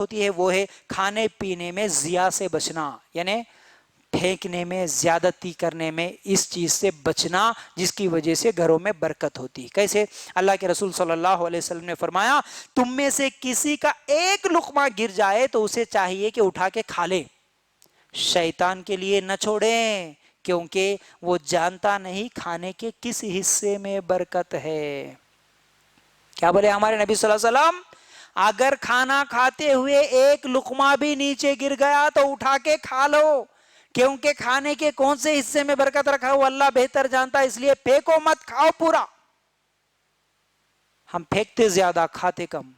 ہوتی ہے وہ ہے کھانے پینے میں ضیاء سے بچنا، یعنی پھینکنے میں، زیادتی کرنے میں، اس چیز سے بچنا جس کی وجہ سے گھروں میں برکت ہوتی ہے۔ کیسے؟ اللہ کے رسول صلی اللہ علیہ وسلم نے فرمایا تم میں سے کسی کا ایک لقمہ گر جائے تو اسے چاہیے کہ اٹھا کے کھا لے، شیطان کے لیے نہ چھوڑیں، کیونکہ وہ جانتا نہیں کھانے کے کس حصے میں برکت ہے۔ کیا بولے ہمارے نبی صلی اللہ علیہ وسلم؟ اگر کھانا کھاتے ہوئے ایک لقمہ بھی نیچے گر گیا تو اٹھا کے کھا لو، کیونکہ کھانے کے کون سے حصے میں برکت رکھا وہ اللہ بہتر جانتا ہے، اس لیے پھینکو مت، کھاؤ پورا۔ ہم پھینکتے زیادہ، کھاتے کم۔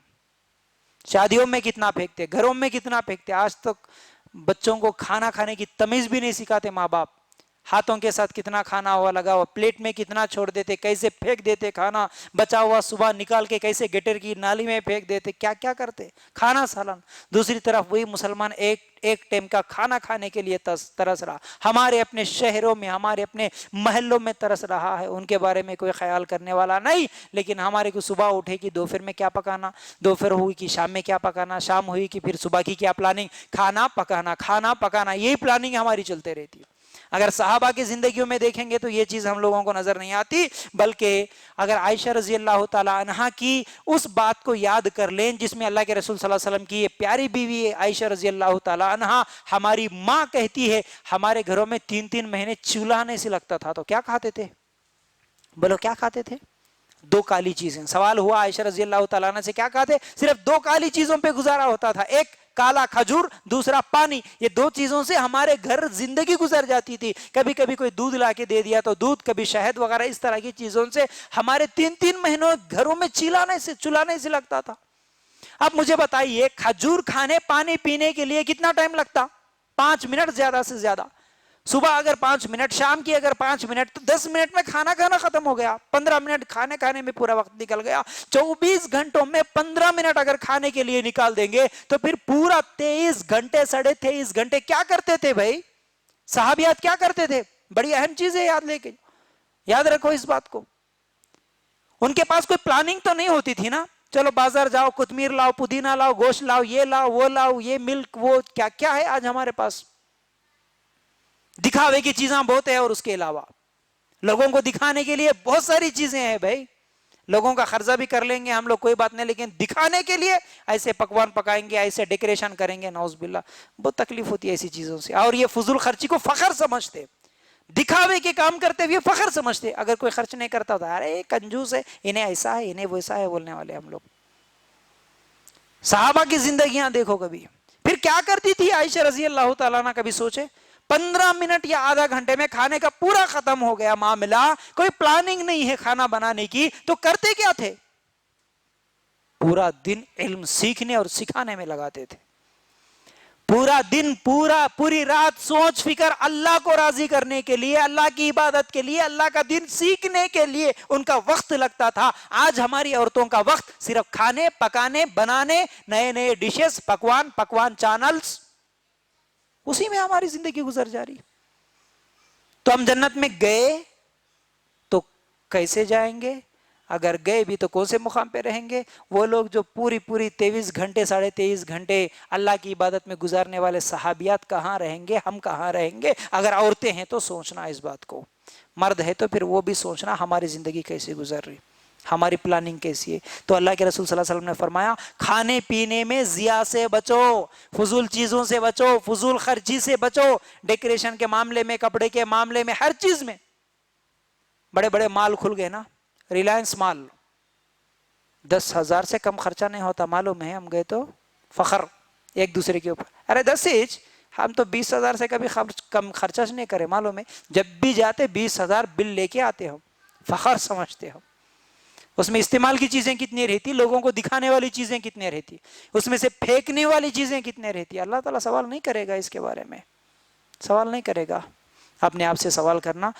شادیوں میں کتنا پھینکتے، گھروں میں کتنا پھینکتے، آج تک بچوں کو کھانا کھانے کی تمیز بھی نہیں سکھاتے ماں باپ۔ ہاتھوں کے ساتھ کتنا کھانا ہوا لگا ہوا، پلیٹ میں کتنا چھوڑ دیتے، کیسے پھینک دیتے کھانا، بچا ہوا صبح نکال کے کیسے گٹر کی نالی میں پھینک دیتے، کیا کیا کرتے، کھانا سالن۔ دوسری طرف وہی مسلمان ایک ٹائم کا کھانا کھانے کے لیے ترس رہا، ہمارے اپنے شہروں میں، ہمارے اپنے محلوں میں ترس رہا ہے، ان کے بارے میں کوئی خیال کرنے والا نہیں۔ لیکن ہمارے کو صبح اٹھے کہ دوپہر میں کیا پکانا، دوپہر ہوئی کہ شام میں کیا پکانا، شام ہوئی کہ پھر صبح کی کیا پلاننگ، کھانا پکانا، یہی پلاننگ ہماری چلتے رہتی ہے۔ اگر صحابہ کی زندگیوں میں دیکھیں گے تو یہ چیز ہم لوگوں کو نظر نہیں آتی، بلکہ اگر عائشہ رضی اللہ تعالی عنہا کی اس بات کو یاد کر لیں جس میں اللہ کے رسول صلی اللہ علیہ وسلم کی یہ پیاری بیوی ہے عائشہ رضی اللہ تعالی عنہا، ہماری ماں کہتی ہے ہمارے گھروں میں 3 مہینے چولہا نہیں سے لگتا تھا تو کیا کھاتے تھے؟ بولو کیا کھاتے تھے؟ 2 کالی چیزیں۔ سوال ہوا عائشہ رضی اللہ تعالیٰ عنہ سے کیا کھاتے؟ صرف 2 کالی چیزوں پہ گزارا ہوتا تھا، ایک کالا کھجور، دوسرا پانی۔ یہ 2 چیزوں سے ہمارے گھر زندگی گزر جاتی تھی۔ کبھی کبھی کوئی دودھ لا کے دے دیا تو دودھ، کبھی شہد وغیرہ، اس طرح کی چیزوں سے ہمارے 3 مہینوں گھروں میں چولہا نہیں سے لگتا تھا۔ اب مجھے بتائیے کھجور کھانے پانی پینے کے لیے کتنا ٹائم لگتا؟ 5 منٹ زیادہ سے زیادہ۔ صبح اگر 5 منٹ، شام کی اگر 5 منٹ، تو 10 منٹ میں کھانا کھانا ختم ہو گیا۔ 15 منٹ کھانے میں پورا وقت نکل گیا۔ 24 گھنٹوں میں 15 منٹ اگر کھانے کے لیے نکال دیں گے تو پھر پورا 23 گھنٹے 23.5 گھنٹے کیا کرتے تھے بھائی؟ صحابیات کیا کرتے تھے؟ بڑی اہم چیز ہے، یاد لے کے یاد رکھو اس بات کو۔ ان کے پاس کوئی پلاننگ تو نہیں ہوتی تھی نا، چلو بازار جاؤ، کوتمیر لاؤ، پودینہ لاؤ، گوشت لاؤ، یہ لاؤ، وہ لاؤ، یہ ملک، وہ کیا کیا ہے آج ہمارے پاس۔ دکھاوے کی چیزاں بہت ہے، اور اس کے علاوہ لوگوں کو دکھانے کے لیے بہت ساری چیزیں ہیں بھائی۔ لوگوں کا خرچہ بھی کر لیں گے ہم لوگ، کوئی بات نہیں، لیکن دکھانے کے لیے ایسے پکوان پکائیں گے، ایسے ڈیکوریشن کریں گے، نعوذ باللہ، بہت تکلیف ہوتی ہے ایسی چیزوں سے۔ اور یہ فضول خرچی کو فخر سمجھتے، دکھاوے کے کام کرتے ہوئے فخر سمجھتے۔ اگر کوئی خرچ نہیں کرتا ہوتا، ارے کنجوس ہے، انہیں ایسا ہے، انہیں ویسا ہے، بولنے والے ہم لوگ۔ صحابہ کی زندگیاں دیکھو کبھی، پھر کیا کرتی تھی عائشہ رضی اللہ تعالیٰ عنہ، کبھی سوچے؟ 15 منٹ یا آدھا گھنٹے میں کھانے کا پورا ختم ہو گیا معاملہ، کوئی پلاننگ نہیں ہے کھانا بنانے کی، تو کرتے کیا تھے؟ پورا دن علم سیکھنے اور سکھانے میں لگاتے تھے، پورا دن، پوری رات سوچ فکر اللہ کو راضی کرنے کے لیے، اللہ کی عبادت کے لیے، اللہ کا دین سیکھنے کے لیے ان کا وقت لگتا تھا۔ آج ہماری عورتوں کا وقت صرف کھانے پکانے، بنانے، نئے ڈشز، پکوان چینلز، اسی میں ہماری زندگی گزر جا رہی۔ تو ہم جنت میں گئے تو کیسے جائیں گے؟ اگر گئے بھی تو کون سے مقام پہ رہیں گے؟ وہ لوگ جو پوری 23 گھنٹے 23.5 گھنٹے اللہ کی عبادت میں گزارنے والے صحابیات کہاں رہیں گے؟ ہم کہاں رہیں گے؟ اگر عورتیں ہیں تو سوچنا اس بات کو، مرد ہے تو پھر وہ بھی سوچنا ہماری زندگی کیسے گزر رہی، ہماری پلاننگ کیسی ہے۔ تو اللہ کے رسول صلی اللہ علیہ وسلم نے فرمایا کھانے پینے میں ضیاء سے بچو، فضول چیزوں سے بچو، فضول خرچی سے بچو، ڈیکوریشن کے معاملے میں، کپڑے کے معاملے میں، ہر چیز میں۔ بڑے بڑے مال کھل گئے نا، ریلائنس مال، 10,000 سے کم خرچہ نہیں ہوتا، معلوم ہے؟ ہم گئے تو فخر ایک دوسرے کے اوپر، ارے 10 انچ، ہم تو 20,000 سے کبھی کم خرچہ نہیں کرے، معلوم ہے؟ جب بھی جاتے 20,000 بل لے کے آتے ہم، فخر سمجھتے ہم۔ اس میں استعمال کی چیزیں کتنی رہتی، لوگوں کو دکھانے والی چیزیں کتنی رہتی، اس میں سے پھینکنے والی چیزیں کتنے رہتی۔ اللہ تعالیٰ سوال نہیں کرے گا اس کے بارے میں، سوال نہیں کرے گا۔ اپنے آپ سے سوال کرنا